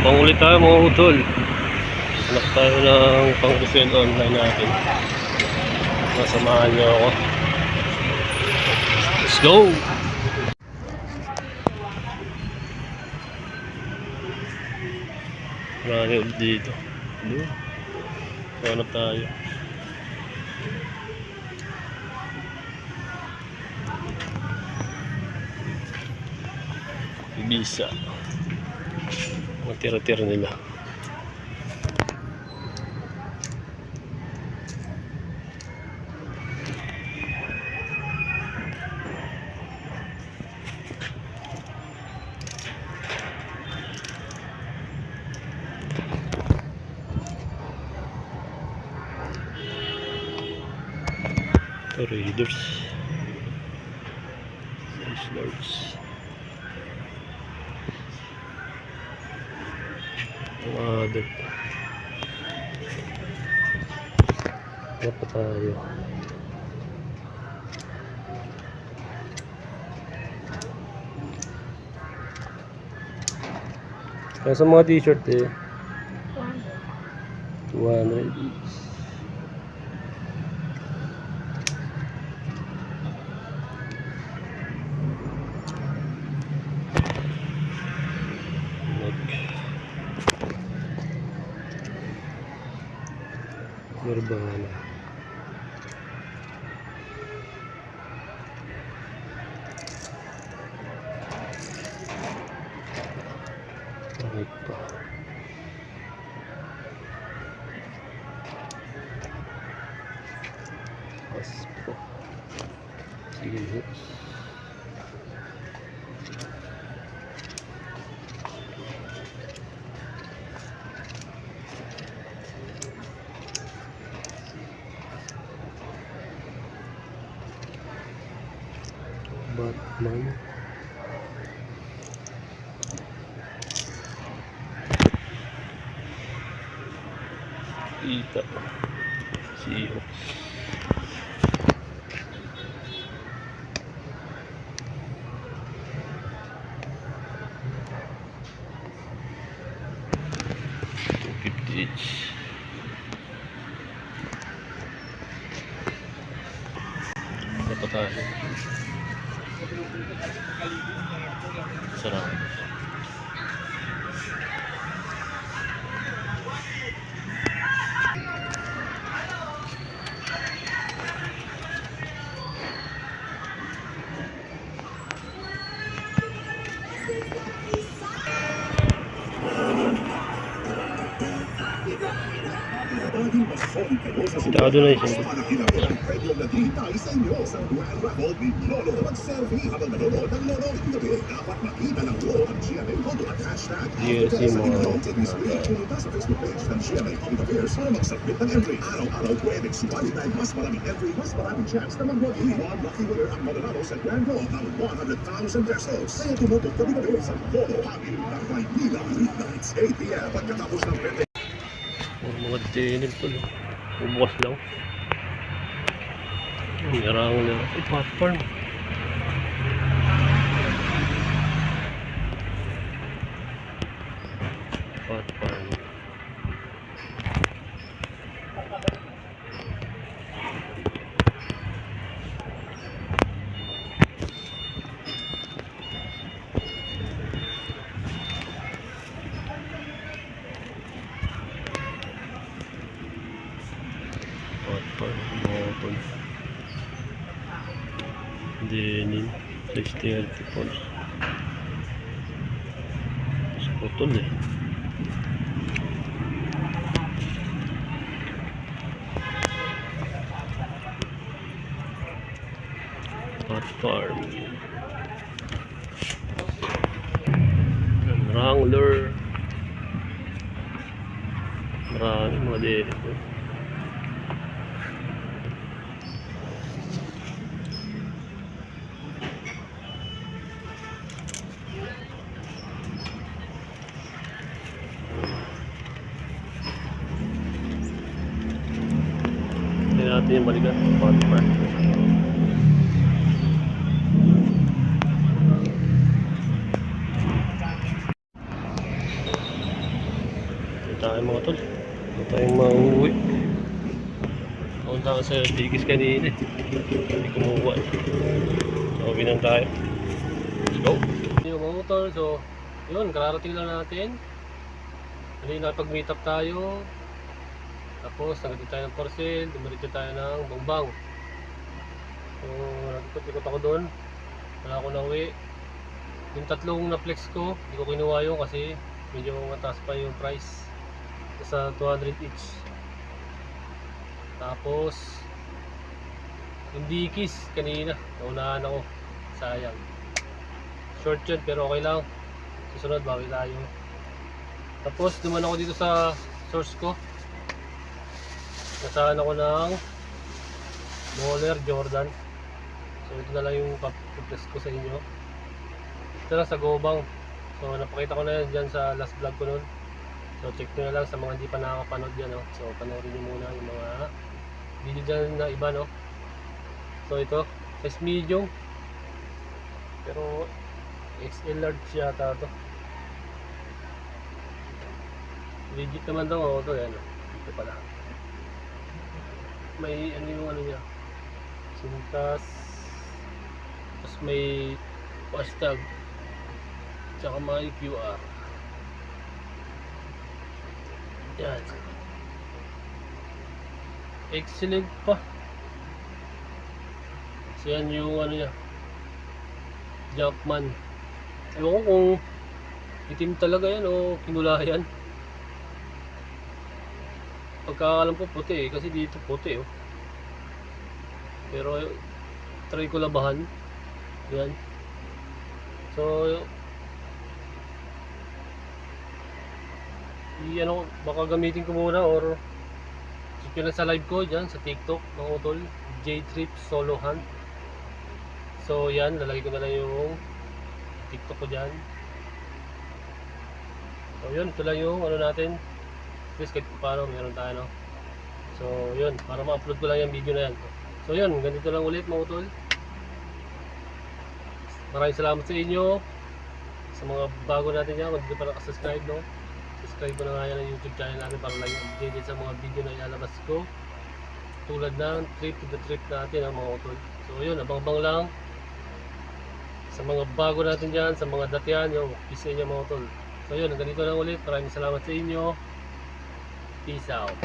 Pangulit tayo mga utol. Hanap tayo ng pang-resell online natin. Masamahan niyo ako. Let's go! Marami ulit dito. Hanap tayo. Bisa. Matira-tira nila. Raiders. Lords. Other. Ano pa tayo? Kaya sa mga t-shirt eh 200 each. Nirvana. Bakit pa? Aspo. Sige. Batman. Ita. Seahawks. $250 each. Ano pa tayo? Sarap. Tado na isa. GLC mo. Araw-araw pwede sumali dahil mas maraming entry, mas maraming chance na mag-wagi. One lucky winner ang mananalo sa Grand Draw ng 100,000 pesos. Kaya tumutok kami na rin sa Polo Hangin ng Maynila Weeknights 8 p.m. pagkatapos ng pwede. Mga denim to. Bubukas lang. Ngarang na. Ay, popcorn. Popcorn. Popcorn. Denim. Size 34. Sa putol eh. Hot Farm. Wrangler. Marami mga dito. Natin yung balikan. Hot Farm. Ayan mga tol. Ito tayong mauwi. Punta ako sa Digis kanina. Hindi kumuha. So, uwi na tayo. Let's go. Yung mga motor. So, yun. Kararating lang natin. Hindi nakapag-meet up tayo. Tapos, nagdating tayo ng parcel. Dumarito tayo ng Bongbang. So, nagkot-ikot ako doon. Wala ako na uwi. Yung tatlong na-flex ko, hindi ko kinuha yun kasi medyo mataas pa yung price. Sa 200 each. Tapos yung Dickies kanina, naunahan ako. Sayang. Short yun pero okay lang. Susunod, bawi tayo. Tapos duman ako dito sa source ko. Nasahan ako ng Moller Jordan. So ito na lang yung pag-test ko sa inyo. Ito na sa Gobang. So napakita ko na yan dyan sa last vlog ko nun. So check nyo na lang sa mga hindi pa nakakapanood dyan, no? So panoorin nyo muna yung mga video dyan na iba, no? So ito, size medium. Pero XL large yata to. Legit naman daw ako to, yan. Ito pala. May ano yung ano niya. Sintas. Tapos may hashtag. Tsaka may QR. Yan. Excellent pa. So yan yung ano niya. Jumpman. Ewan ko kung itim talaga yan o kinulayan. Pagkakalam ko puti kasi dito puti oh. Pero try ko labahan. Yan. So ano, baka gamitin ko muna or check nyo lang sa live ko dyan sa TikTok mga utol, J-Trip Solo Hunt. So yan, lalagay ko na lang yung TikTok ko dyan. So yun, ito lang yung ano natin. Please kahit paano meron tayo, no? So yun, para ma-upload ko lang yung video na yan. So yun, ganito lang ulit mga utol. Maraming salamat sa inyo. Sa mga bago natin yan, kung hindi pa nakasubscribe, no? Subscribe ko na nga yan ang YouTube channel natin para lagi updated sa mga video na ilalabas ko. Tulad ng trip to the trip natin, mga utol. So yun, abang-abang lang. Sa mga bago natin dyan, sa mga datihan, yung peace sa inyo mga utol. So yun, ganito lang ulit. Maraming salamat sa inyo. Peace out.